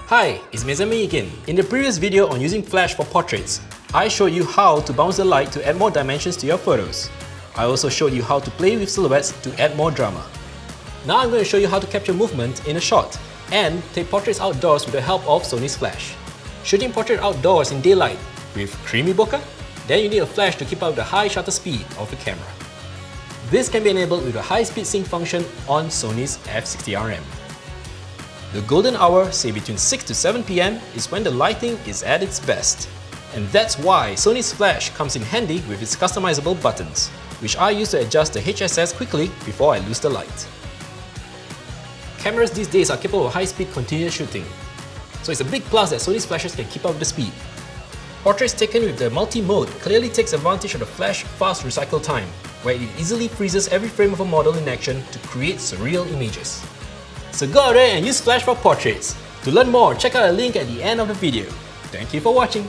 Hi, it's Mezami again. In the previous video on using Flash for portraits, I showed you how to bounce the light to add more dimensions to your photos. I also showed you how to play with silhouettes to add more drama. Now I'm going to show you how to capture movement in a shot and take portraits outdoors with the help of Sony's Flash. Shooting portrait outdoors in daylight with creamy bokeh? Then you need a flash to keep up the high shutter speed of the camera. This can be enabled with a high-speed sync function on Sony's f60RM. The golden hour, say between 6 to 7 PM, is when the lighting is at its best. And that's why Sony's Flash comes in handy with its customizable buttons, which I use to adjust the HSS quickly before I lose the light. Cameras these days are capable of high-speed continuous shooting, so it's a big plus that Sony's Flashes can keep up the speed. Portraits taken with the multi-mode clearly takes advantage of the Flash fast recycle time, where it easily freezes every frame of a model in action to create surreal images. So go out there and use Flash for portraits. To learn more, check out a link at the end of the video. Thank you for watching.